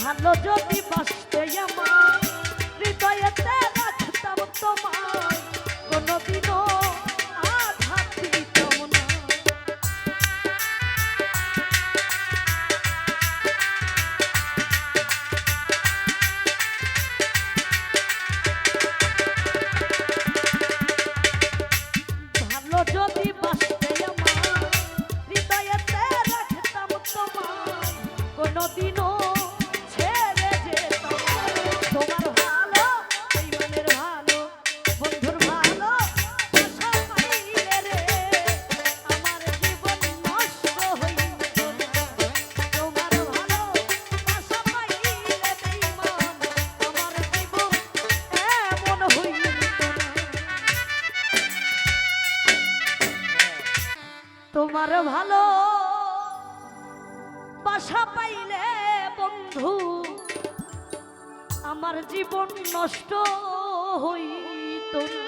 ভালো যদি বাসতে আমার হৃদয়েতে রাখতাম তোমায় কোনোদিনও আঘাত দিতাম না। ভালো যদি বাসতে আমার হৃদয়েতে রাখতাম তোমায় কোনোদিনও তোমার ভালো বাসা পাইলে বন্ধু আমার জীবন নষ্ট হইত না।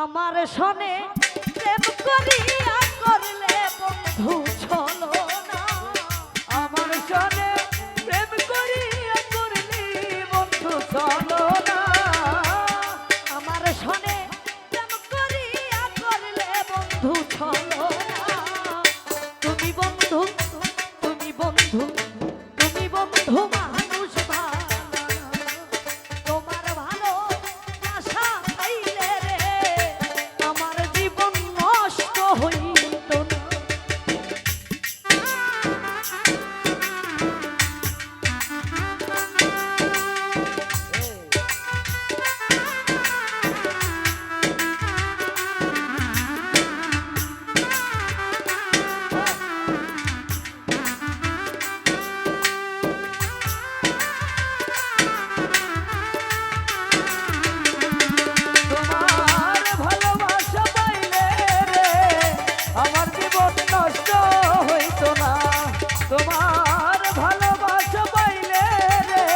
আমার সনে প্রেম করিয়া করলে বন্ধু চলো না। আমার সনে প্রেম করিয়া করলে বন্ধু চলো না। আমার সনে বন্ধু চলো না। তুমি বন্ধু তুমি বন্ধু তুমি বন্ধু মানুষ ভালো তোমার ভালো আশা পাইলে রে আমার জীবন নষ্ট হইত না। তোমার ভালোবাসা পাইলে রে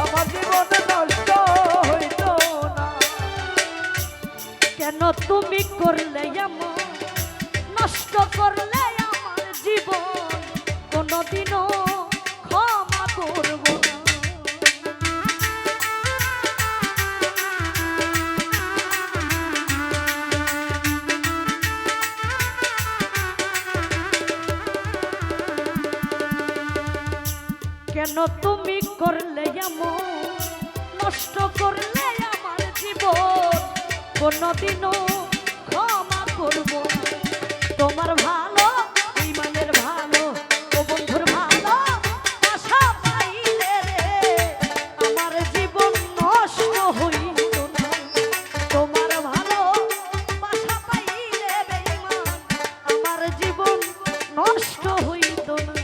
আমার জীবন নষ্ট হইত না। কেন তুমি করলে এমন নষ্ট করলে আমার জীবন কোনোদিনও ক্ষমা করব না। কেন তুমি করলে এমন নষ্ট করলে আমার জীবন কোনোদিনও ক্ষমা করব না। তোমার ভালো ইমানের ভালো ও বন্ধুর ভালো আশা পাইলে রে আমার জীবন নষ্ট হইত না। তোমার ভালো আশা পাইলে রে আমার জীবন নষ্ট হইত না।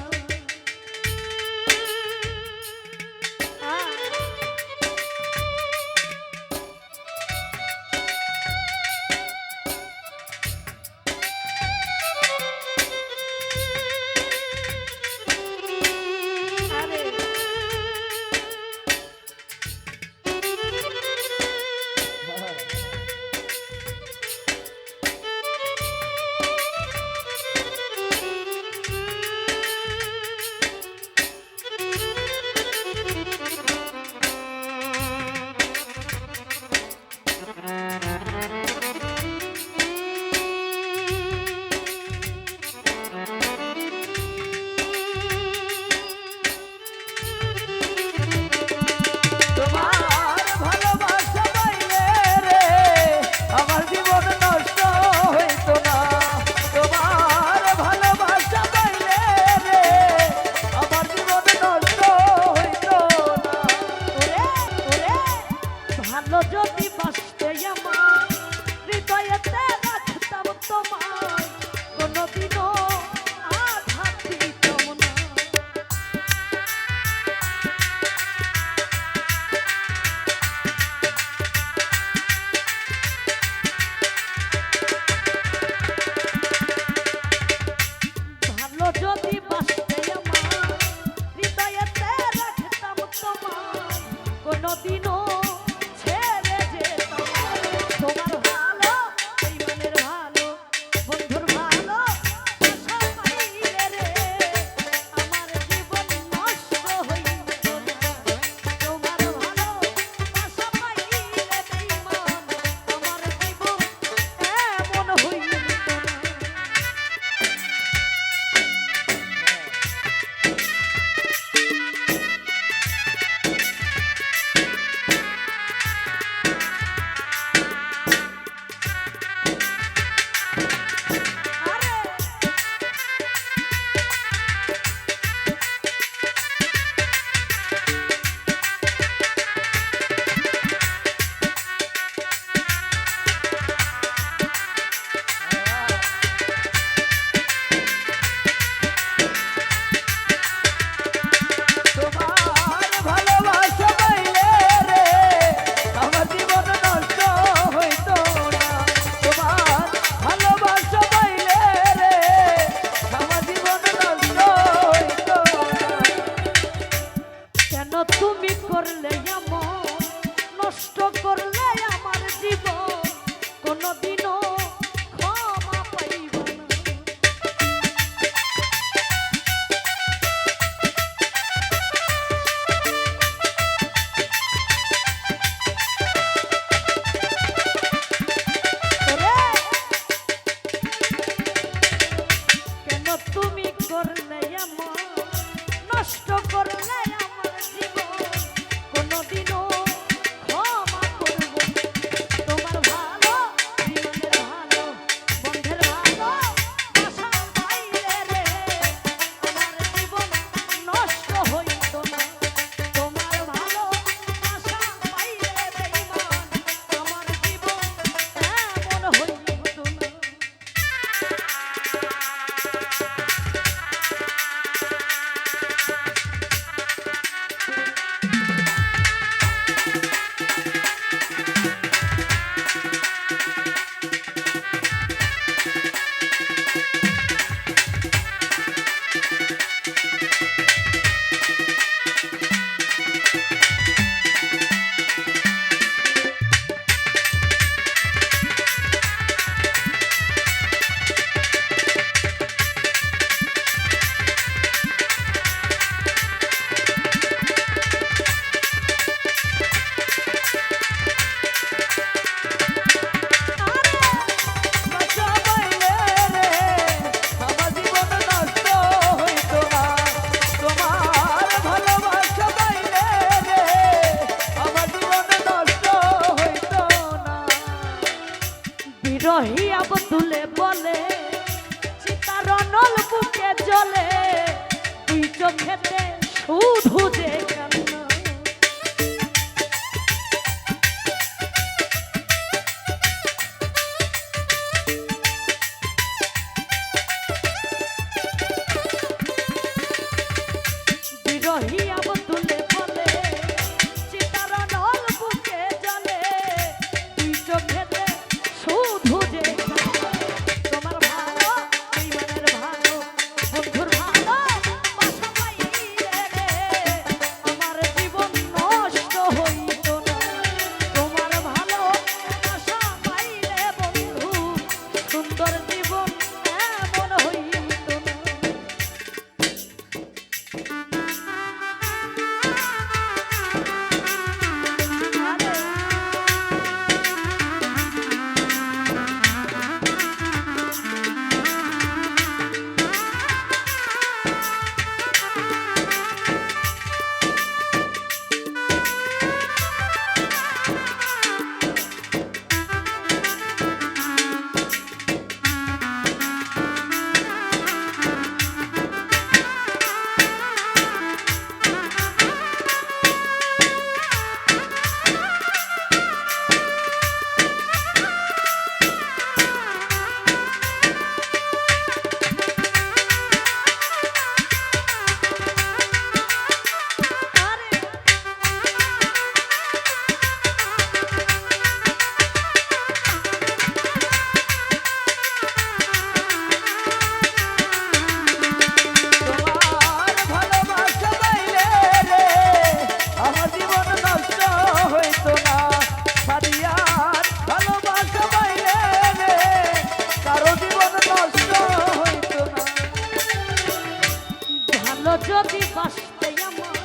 ভালো যদি বাসতে আমার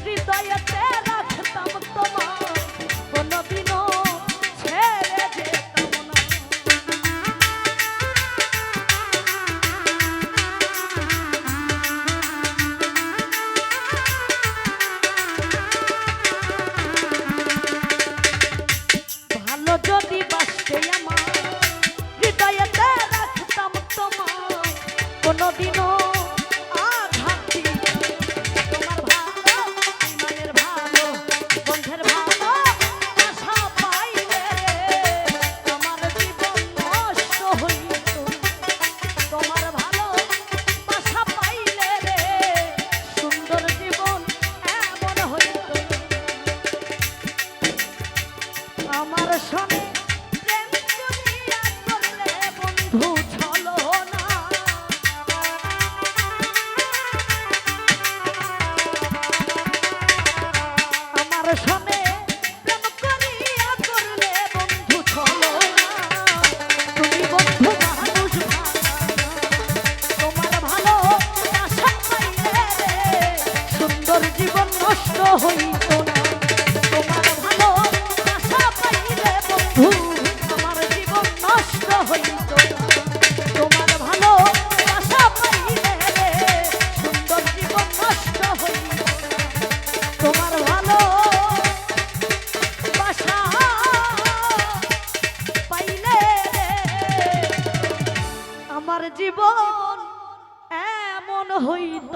হৃদয়েতে রাখতাম তোমার কোনদিনও ছেড়ে যেতাম না। ভালো যদি বাসতে আমার হৃদয়েতে রাখতাম তোমার কোনদিনও আঘাত দিতাম না। তোমার ভালো মায়ের ভালো বন্ধের ভালো আশা পাইলে আমার জীবন নষ্ট হইত। তোমার ভালো আশা পাইলে রে সুন্দর জীবন এমন হইত। আমার সনে প্রেম করিয়া করলে বন্ধু ছলো না। আমার সনে প্রেম করিয়া করলে বন্ধু ছলো না। তুমি বন্ধু মানুষ ভালো না। তোমার ভালো আশা পাইলে রে সুন্দর জীবন নষ্ট হইত না। তোমার ভালো আশা পাইলে বন্ধু আমার জীবন নষ্ট হইত না। তোমার ভালো আশা পাইলে রে সুন্দর জীবন নষ্ট হইত না। তোমার ভালো বাসা পাইলে রে আমার জীবন এমন হইত।